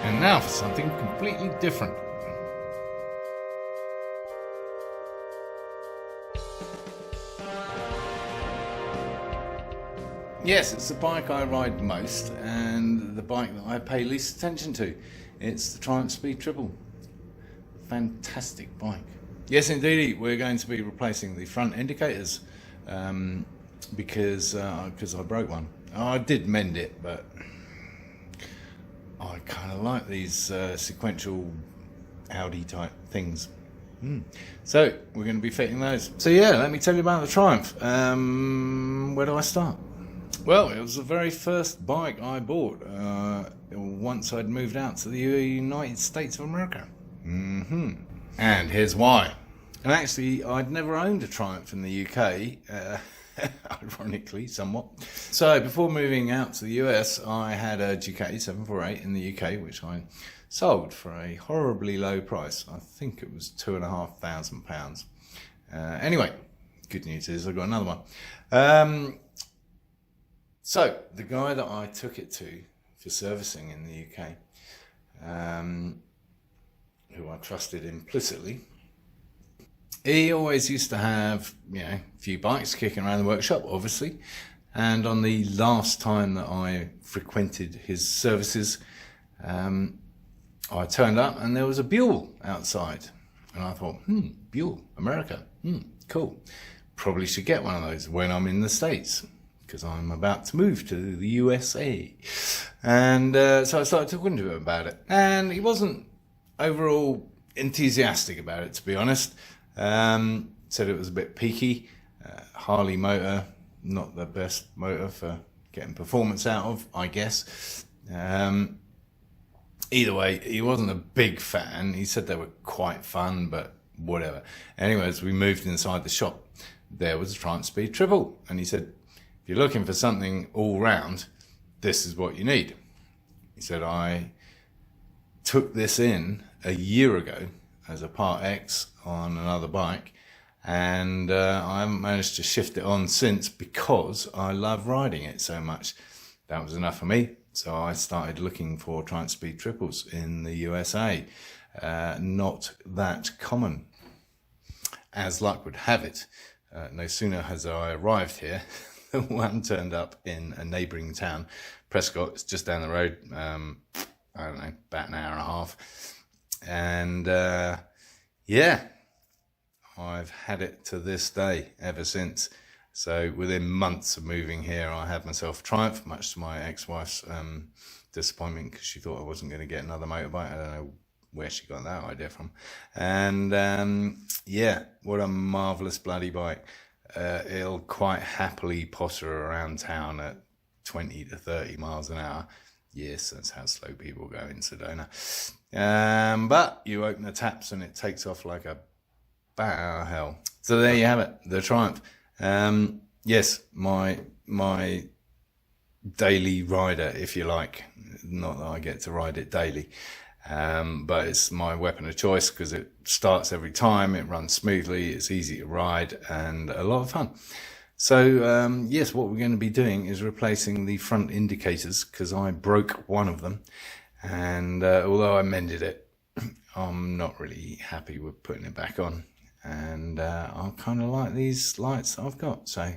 And now for something completely different. Yes, it's the bike I ride most and the bike that I pay least attention to. It's the Triumph Speed Triple. Fantastic bike. Yes, indeed, we're going to be replacing the front indicators because I broke one. I did mend it, but I kind of like these sequential Audi type things. So we're going to be fitting those. So yeah, let me tell you about the Triumph. Where do I start? Well, it was the very first bike I bought once I'd moved out to the United States of America. And here's why. And actually, I'd never owned a Triumph in the UK, ironically, somewhat. So before moving out to the US, I had a Ducati 748 in the UK, which I sold for a horribly low price. I think it was £2,500. Anyway, good news is I got another one. So the guy that I took it to for servicing in the UK, who I trusted implicitly, he always used to have, a few bikes kicking around the workshop, obviously. And on the last time that I frequented his services, I turned up and there was a Buell outside. And I thought, Buell, America, cool. Probably should get one of those when I'm in the States, because I'm about to move to the USA. And so I started talking to him about it. And he wasn't overall enthusiastic about it, to be honest. Said it was a bit peaky. Harley motor, not the best motor for getting performance out of, I guess. Either way, he wasn't a big fan. He said they were quite fun, but whatever. Anyway, as we moved inside the shop, there was a Triumph Speed Triple. And he said, if you're looking for something all round, this is what you need. He said, I took this in a year ago as a Part X on another bike, and I haven't managed to shift it on since because I love riding it so much. That was enough for me. So I started looking for Triumph Speed Triples in the USA. Not that common. As luck would have it, no sooner has I arrived here, one turned up in a neighbouring town, Prescott. It's just down the road. I don't know, about an hour and a half. And I've had it to this day ever since. So within months of moving here, I had myself a Triumph, much to my ex-wife's disappointment, because she thought I wasn't going to get another motorbike. I don't know where she got that idea from. And what a marvellous bloody bike. It'll quite happily potter around town at 20 to 30 miles an hour. Yes, that's how slow people go in Sedona. But you open the taps and it takes off like a bat out of hell. So there you have it, the Triumph. Yes, my daily rider, if you like. Not that I get to ride it daily. But it's my weapon of choice because it starts every time, it runs smoothly, it's easy to ride, and a lot of fun. So, yes, what we're going to be doing is replacing the front indicators because I broke one of them. And although I mended it, I'm not really happy with putting it back on. And I kind of like these lights I've got. So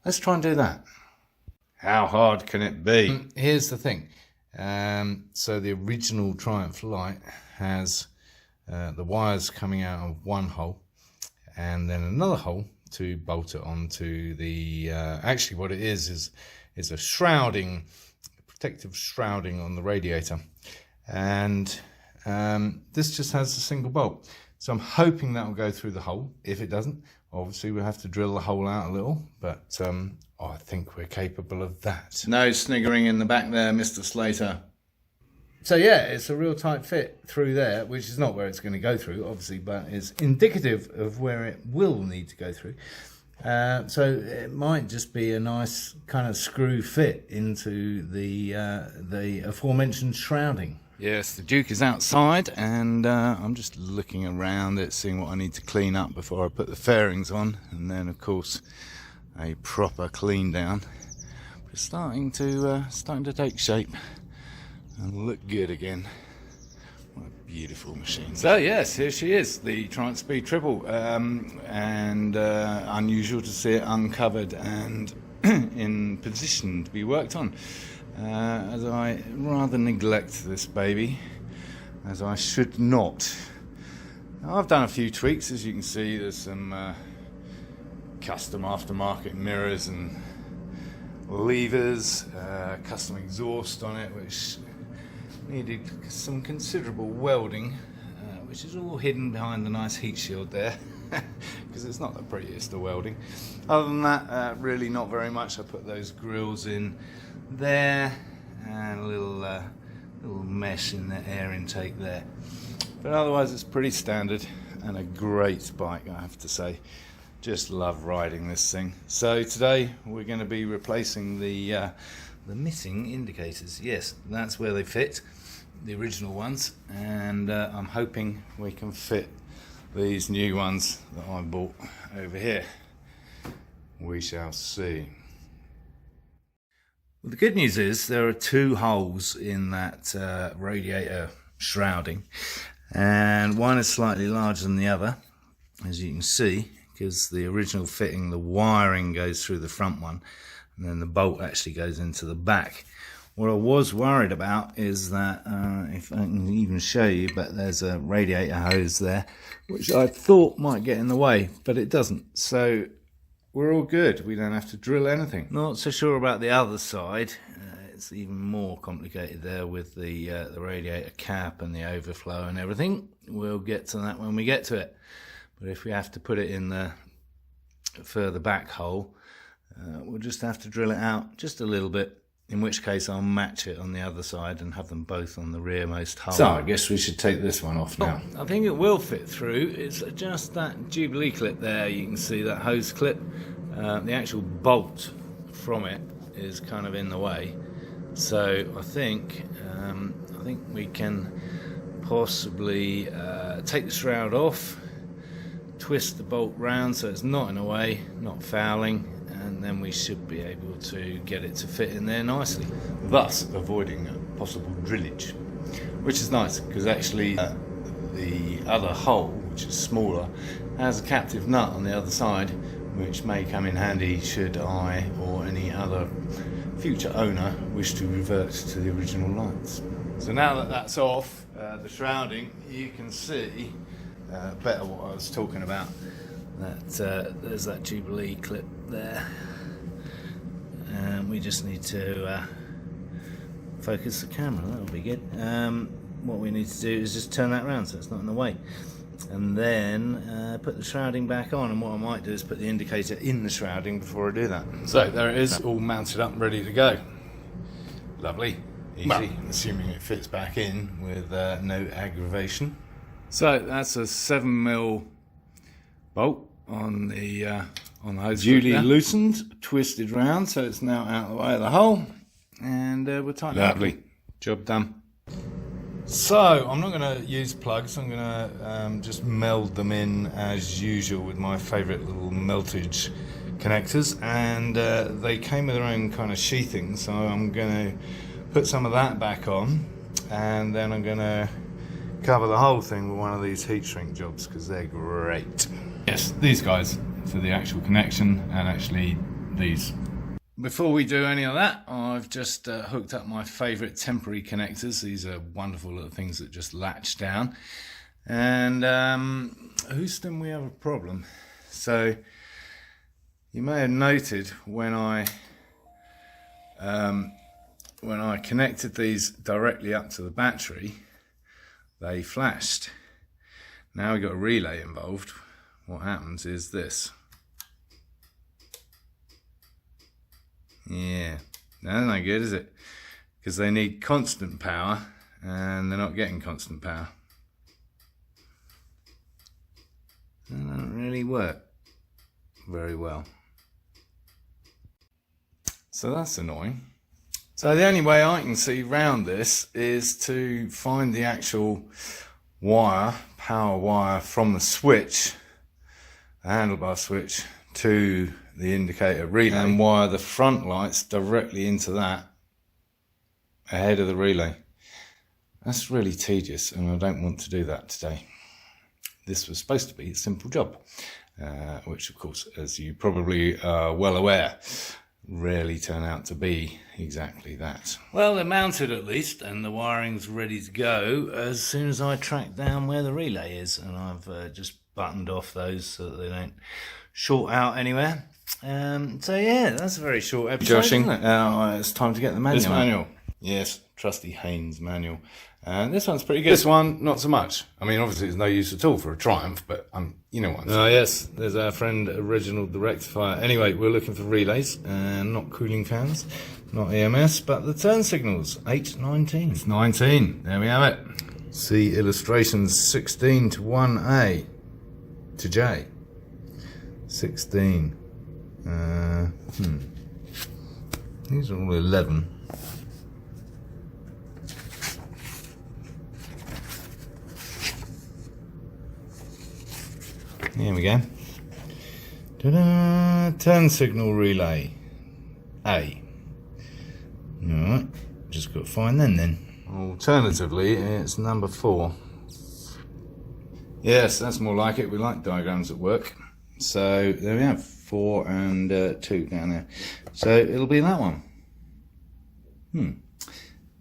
let's try and do that. How hard can it be? Here's the thing. So the original Triumph light has the wires coming out of one hole and then another hole to bolt it onto the actually what it is a shrouding, protective shrouding on the radiator, and this just has a single bolt. So I'm hoping that will go through the hole. If it doesn't, obviously we'll have to drill the hole out a little, but I think we're capable of that. No sniggering in the back there, Mr. Slater. So yeah, it's a real tight fit through there, which is not where it's going to go through, obviously, but it's indicative of where it will need to go through. So it might just be a nice kind of screw fit into the aforementioned shrouding. Yes, the Duke is outside, and I'm just looking around it, seeing what I need to clean up before I put the fairings on, and then of course a proper clean down. It's starting to take shape and look good again. beautiful machine. So yes, here she is, the Triumph Speed Triple, and unusual to see it uncovered and in position to be worked on, as I rather neglect this baby, as I should not. I've done a few tweaks, as you can see. There's some custom aftermarket mirrors and levers, custom exhaust on it, which needed some considerable welding, which is all hidden behind the nice heat shield there, because it's not the prettiest of welding. Other than that, really not very much. I put those grills in there and a little mesh in the air intake there. But otherwise it's pretty standard and a great bike, I have to say. Just love riding this thing. So today we're going to be replacing the missing indicators. Yes, that's where they fit, the original ones, and I'm hoping we can fit these new ones that I bought over here. We shall see. Well, the good news is there are two holes in that radiator shrouding, and one is slightly larger than the other, as you can see, because the original fitting, the wiring goes through the front one, and then the bolt actually goes into the back. What I was worried about is that, if I can even show you, but there's a radiator hose there, which I thought might get in the way, but it doesn't. So we're all good. We don't have to drill anything. Not so sure about the other side. It's even more complicated there with the radiator cap and the overflow and everything. We'll get to that when we get to it. But if we have to put it in the further back hole, we'll just have to drill it out just a little bit, in which case I'll match it on the other side and have them both on the rearmost hole. So I guess we should take this one off now. I think it will fit through. It's just that Jubilee clip there. You can see that hose clip. The actual bolt from it is kind of in the way. So I think we can possibly take the shroud off, twist the bolt round so it's not in the way, not fouling, and then we should be able to get it to fit in there nicely, thus avoiding possible drillage, which is nice because actually the other hole, which is smaller, has a captive nut on the other side, which may come in handy should I or any other future owner wish to revert to the original lights. So now that that's off, the shrouding, you can see better what I was talking about. That there's that Jubilee clip there, and we just need to focus the camera. That'll be good. What we need to do is just turn that around so it's not in the way, and then put the shrouding back on. And what I might do is put the indicator in the shrouding before I do that. So there it is, all mounted up, ready to go. Lovely, easy, well, assuming it fits back in with no aggravation. So that's a 7mm bolt on the hose. Duly loosened, twisted round, so it's now out of the way of the hole, and we'll tighten it up. Lovely, job done. So I'm not going to use plugs. I'm going to just meld them in as usual with my favourite little meltage connectors, and they came with their own kind of sheathing, so I'm going to put some of that back on, and then I'm going to cover the whole thing with one of these heat shrink jobs because they're great. Yes, these guys for the actual connection, and actually these. Before we do any of that, I've just hooked up my favourite temporary connectors. These are wonderful little things that just latch down. And Houston, we have a problem. So you may have noted when I connected these directly up to the battery, they flashed. Now we've got a relay involved. What happens is this. Yeah, that's not good, is it? Because they need constant power, and they're not getting constant power. They don't really work very well. So that's annoying. So the only way I can see round this is to find the actual wire, power wire from the switch, the handlebar switch, to the indicator relay, and wire the front lights directly into that ahead of the relay. That's really tedious, and I don't want to do that today. This was supposed to be a simple job, which of course, as you probably are well aware, rarely turn out to be exactly that. Well, they're mounted at least, and the wiring's ready to go as soon as I track down where the relay is, and I've just buttoned off those so that they don't short out anywhere. So yeah, that's a very short episode, isn't it? It's time to get the manual. This manual, yes, trusty Haynes manual. And this one's pretty good. This one, not so much. I mean, obviously it's no use at all for a Triumph, but you know what I'm saying. Oh yes, there's our friend Reginald the Rectifier. Anyway, we're looking for relays, and not cooling fans, not EMS, but the turn signals, 819. It's 19, there we have it. See illustrations 16 to 1A to J. 16. These are all 11. Here we go. Ta-da! Turn signal relay. A. Alright, just got to find them then. Alternatively, it's number 4. Yes, that's more like it. We like diagrams at work. So there we have 4 and 2 down there. So it'll be that one.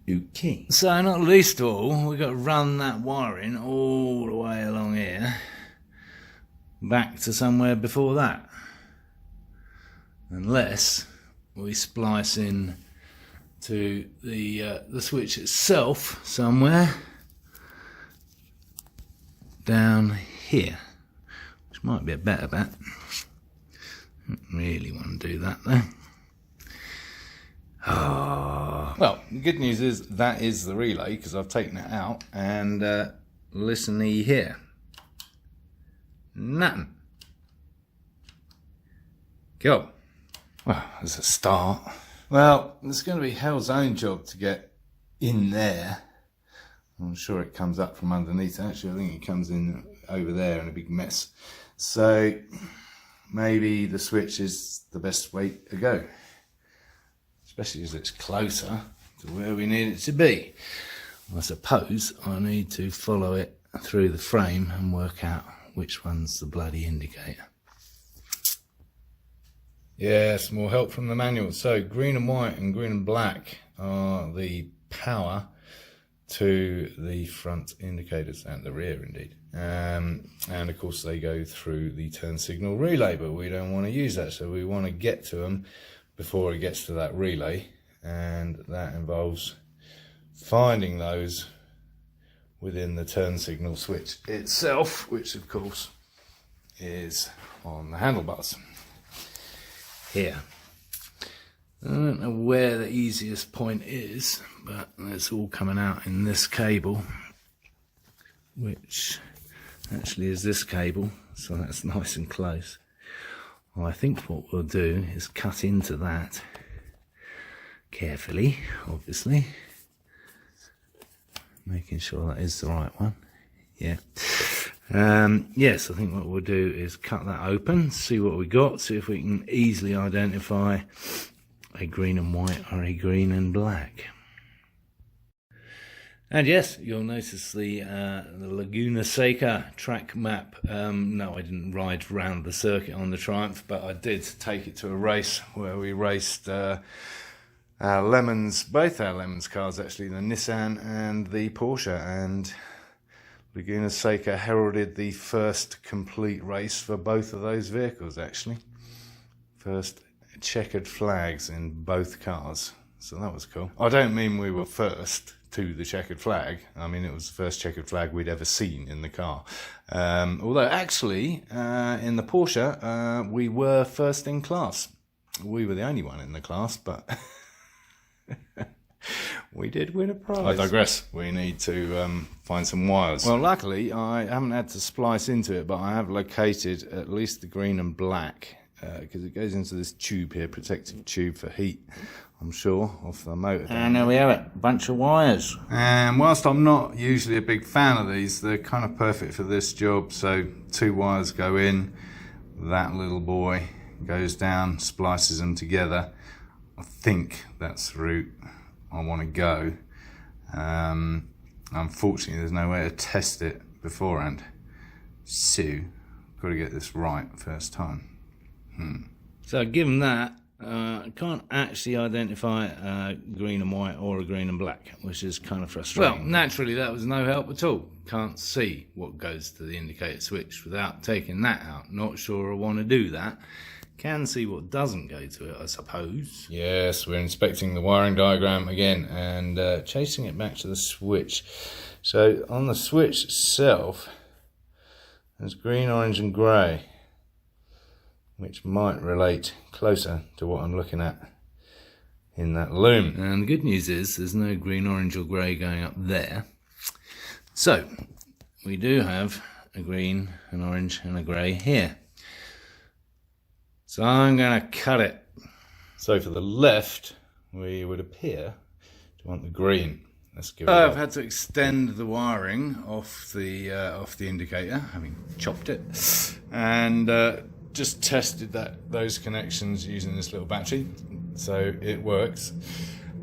Okay. So not least of all, we've got to run that wiring all the way along here back to somewhere before that, unless we splice in to the switch itself somewhere down here, which might be a better bet. Don't really want to do that though. Well, the good news is that is the relay, because I've taken it out, and listen here. Nothing. Go. Well, as a start. Well, it's going to be hell's own job to get in there. I'm sure it comes up from underneath. Actually, I think it comes in over there in a big mess. So maybe the switch is the best way to go, especially as it's closer to where we need it to be. I suppose I need to follow it through the frame and work out which one's the bloody indicator. Yes, more help from the manual. So green and white and green and black are the power to the front indicators, and the rear indeed. And of course they go through the turn signal relay, but we don't want to use that, so we want to get to them before it gets to that relay, and that involves finding those within the turn signal switch itself, which of course is on the handlebars here. I don't know where the easiest point is, but it's all coming out in this cable, which actually is this cable, so that's nice and close. Well, I think what we'll do is cut into that carefully, obviously, making sure that is the right one. Yeah. Yes, I think what we'll do is cut that open, see what we got, see if we can easily identify a green and white or a green and black. And yes, you'll notice the Laguna Seca track map. No, I didn't ride around the circuit on the Triumph, but I did take it to a race where we raced our Lemons, both our Lemons cars actually, the Nissan and the Porsche, and Laguna Seca heralded the first complete race for both of those vehicles actually. First checkered flags in both cars, so that was cool. I don't mean we were first to the checkered flag, I mean it was the first checkered flag we'd ever seen in the car. Although actually in the Porsche we were first in class. We were the only one in the class, but we did win a prize. I digress. We need to find some wires. Well, luckily I haven't had to splice into it, but I have located at least the green and black, because it goes into this tube here, protective tube for heat, I'm sure, off the motor. And there we have it, bunch of wires. And whilst I'm not usually a big fan of these, they're kind of perfect for this job. So 2 wires go in, that little boy goes down, splices them together. I think that's the route I want to go. Unfortunately, there's no way to test it beforehand. So, got to get this right first time. So given that, I can't actually identify green and white or a green and black, which is kind of frustrating. Well, naturally that was no help at all. Can't see what goes to the indicator switch without taking that out. Not sure I want to do that. Can see what doesn't go to it, I suppose. Yes, we're inspecting the wiring diagram again and chasing it back to the switch. So on the switch itself, there's green, orange and grey, which might relate closer to what I'm looking at in that loom. And the good news is there's no green, orange or grey going up there. So we do have a green, an orange and a grey here. So I'm going to cut it. So for the left, we would appear to want the green. Let's give it I've had to extend the wiring off the indicator, having chopped it, and just tested those connections using this little battery, so it works.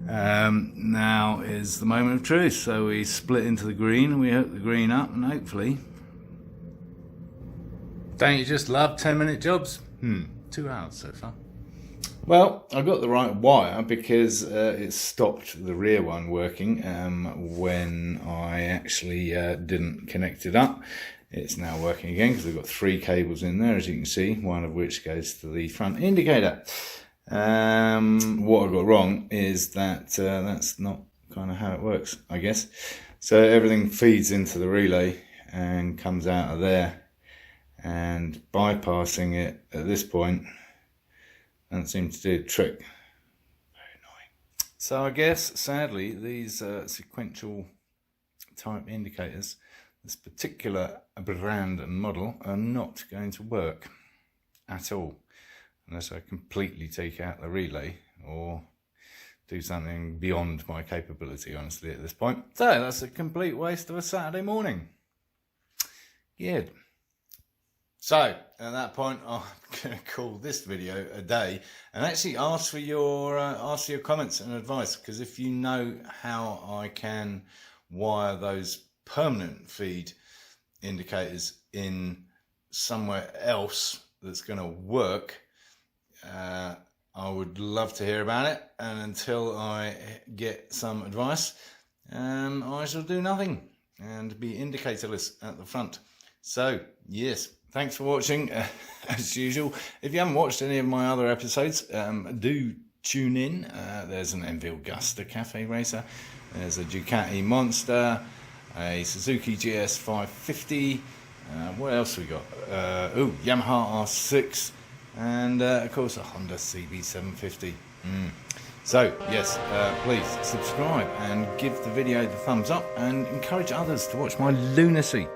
Now is the moment of truth. So we split into the green, and we hook the green up, and hopefully. Don't you just love 10-minute jobs? 2 hours so far. Well, I got the right wire because it stopped the rear one working when I actually didn't connect it up. It's now working again because we've got 3 cables in there, as you can see, one of which goes to the front indicator. What I got wrong is that that's not kind of how it works, I guess. So everything feeds into the relay and comes out of there, and bypassing it at this point doesn't seem to do the trick. Very annoying. So I guess, sadly, these sequential type indicators, this particular brand and model, are not going to work at all unless I completely take out the relay or do something beyond my capability, honestly, at this point. So that's a complete waste of a Saturday morning. Good. So at that point, I'm going to call this video a day and actually ask for your comments and advice, because if you know how I can wire those permanent feed indicators in somewhere else that's going to work, I would love to hear about it. And until I get some advice, I shall do nothing and be indicatorless at the front. So yes, thanks for watching as usual. If you haven't watched any of my other episodes, do tune in. There's an Enfield Gusta Cafe Racer, there's a Ducati Monster, a Suzuki GS 550, what else we got? Yamaha R6, and of course a Honda CB 750. So yes, please subscribe and give the video the thumbs up and encourage others to watch my lunacy.